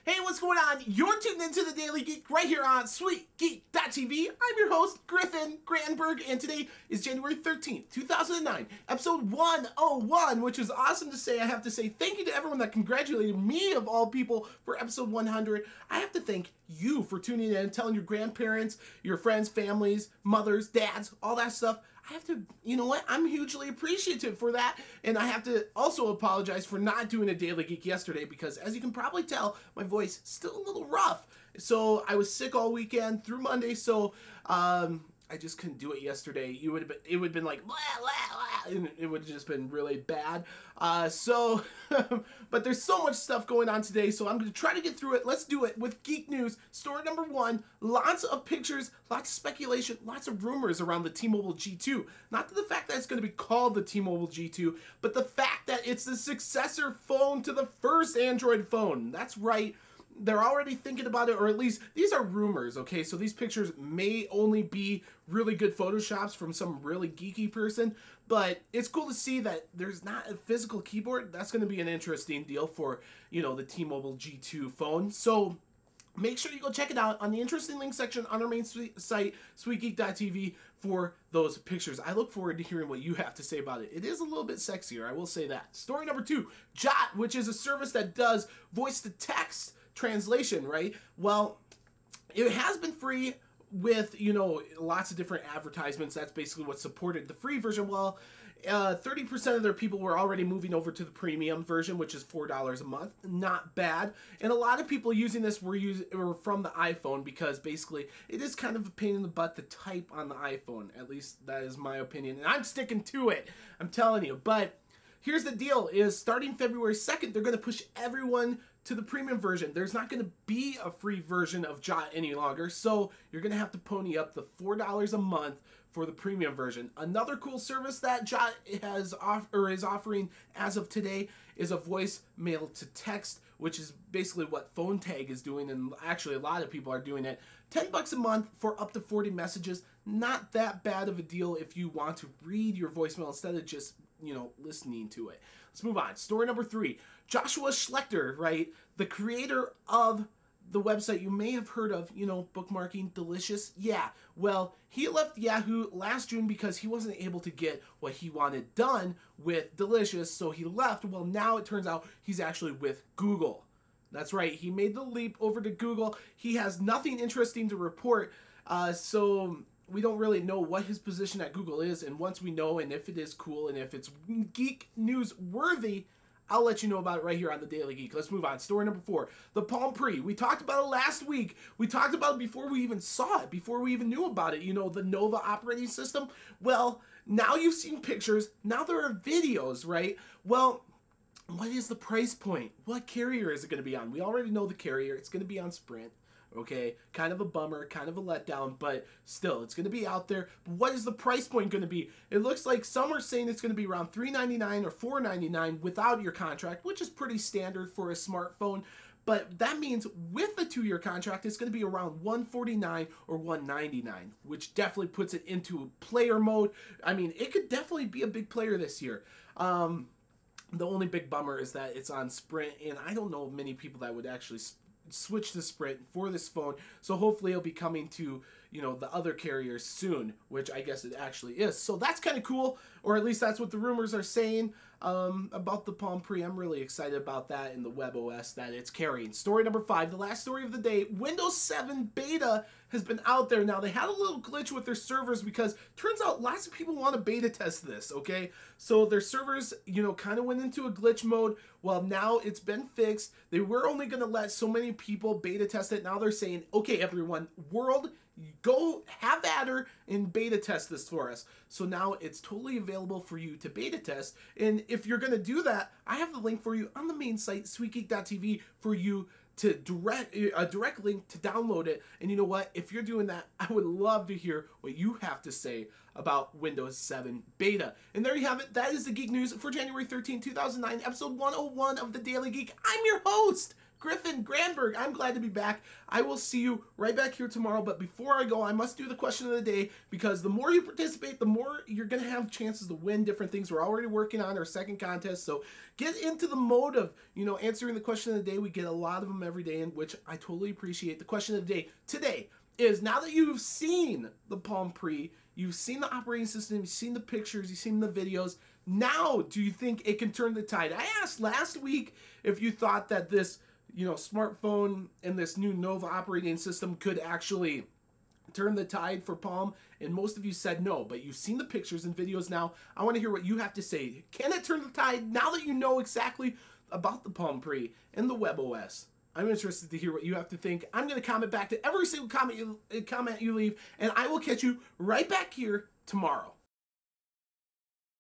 Hey, what's going on? You're tuned into the Daily Geek right here on sweetgeek.tv. I'm your host, Griffin Granberg, and today is January 13th, 2009, episode 101, which is awesome to say. I have to say thank you to everyone that congratulated me, of all people, for episode 100. I have to thank you for tuning in, telling your grandparents, your friends, families, mothers, dads, all that stuff. I have to, you know what, I'm hugely appreciative for that, and I have to also apologize for not doing a Daily Geek yesterday because, as you can probably tell, my voice is still a little rough. So I was sick all weekend through Monday, so I just couldn't do it yesterday. It would have been like blah, blah, blah, and it would have just been really bad. But there's so much stuff going on today, so I'm going to try to get through it. Let's do it with Geek News. Story number one, lots of pictures, lots of speculation, lots of rumors around the T-Mobile G2. Not the fact that it's going to be called the T-Mobile G2, but the fact that it's the successor phone to the first Android phone. That's right. They're already thinking about it, or at least these are rumors, okay? So these pictures may only be really good photoshops from some really geeky person, but it's cool to see that there's not a physical keyboard. That's going to be an interesting deal for, you know, the T-Mobile G2 phone. So make sure you go check it out on the interesting links section on our main site, sweetgeek.tv, for those pictures. I look forward to hearing what you have to say about it. It is a little bit sexier, I will say that. Story number two, Jott, which is a service that does voice-to-text translation, right? Well, it has been free with, you know, lots of different advertisements. That's basically what supported the free version. Well, 30% of their people were already moving over to the premium version, which is $4 a month. Not bad. And a lot of people using this were from the iPhone, because basically it is kind of a pain in the butt to type on the iPhone. At least that is my opinion, and I'm sticking to it. I'm telling you. But here's the deal, is starting February 2nd, they're going to push everyone to the premium version. There's not going to be a free version of Jott any longer, so you're going to have to pony up the $4 a month for the premium version. Another cool service that Jott is offering as of today is a voicemail to text, which is basically what Phone Tag is doing, and actually a lot of people are doing it. $10 a month for up to 40 messages. Not that bad of a deal if you want to read your voicemail instead of just, you know, listening to it. Let's move on. Story number three. Joshua Schlechter, right? The creator of the website you may have heard of, you know, bookmarking Delicious. Yeah, well, he left Yahoo last June because he wasn't able to get what he wanted done with Delicious, so he left. Well, now it turns out he's actually with Google. That's right, he made the leap over to Google. He has nothing interesting to report, so we don't really know what his position at Google is, and once we know, and if it is cool, and if it's geek news worthy, I'll let you know about it right here on the Daily Geek. Let's move on. Story number four, the Palm Pre. We talked about it last week. We talked about it before we even saw it, before we even knew about it. You know, the Nova operating system. Well, now you've seen pictures. Now there are videos, right? Well, what is the price point? What carrier is it going to be on? We already know the carrier. It's going to be on Sprint. Okay, kind of a bummer, kind of a letdown, but still, it's going to be out there. But what is the price point going to be? It looks like some are saying it's going to be around $399 or $499 without your contract, which is pretty standard for a smartphone. But that means with a 2-year contract, it's going to be around $149 or $199, which definitely puts it into player mode. I mean, it could definitely be a big player this year. The only big bummer is that it's on Sprint, and I don't know many people that would actually switch to Sprint for this phone, so hopefully it'll be coming to, you know, the other carriers soon, which I guess it actually is. So that's kind of cool, or at least that's what the rumors are saying about the Palm Pre. I'm really excited about that and the WebOS that it's carrying. Story number five, the last story of the day, Windows 7 beta has been out there now. They had a little glitch with their servers because turns out lots of people want to beta test this, okay? So their servers, you know, kind of went into a glitch mode. Well, now it's been fixed. They were only going to let so many people beta test it. Now they're saying, okay, everyone, world, go have at her and beta test this for us. So now it's totally available for you to beta test. And if you're going to do that, I have the link for you on the main site, sweetgeek.tv, for you to a direct link to download it. And you know what? If you're doing that, I would love to hear what you have to say about Windows 7 beta. And there you have it. That is the Geek News for January 13, 2009, episode 101 of the Daily Geek. I'm your host, Griffin, Granberg, I'm glad to be back. I will see you right back here tomorrow. But before I go, I must do the question of the day, because the more you participate, the more you're going to have chances to win different things. We're already working on our second contest. So get into the mode of, answering the question of the day. We get a lot of them every day, in which I totally appreciate. The question of the day today is, now that you've seen the Palm Pre, you've seen the operating system, you've seen the pictures, you've seen the videos, now do you think it can turn the tide? I asked last week if you thought that this, smartphone and this new Nova operating system could actually turn the tide for Palm, and most of you said no, but you've seen the pictures and videos now. I want to hear what you have to say. Can it turn the tide now that you know exactly about the Palm Pre and the WebOS? I'm interested to hear what you have to think. I'm going to comment back to every single comment you leave, and I will catch you right back here tomorrow.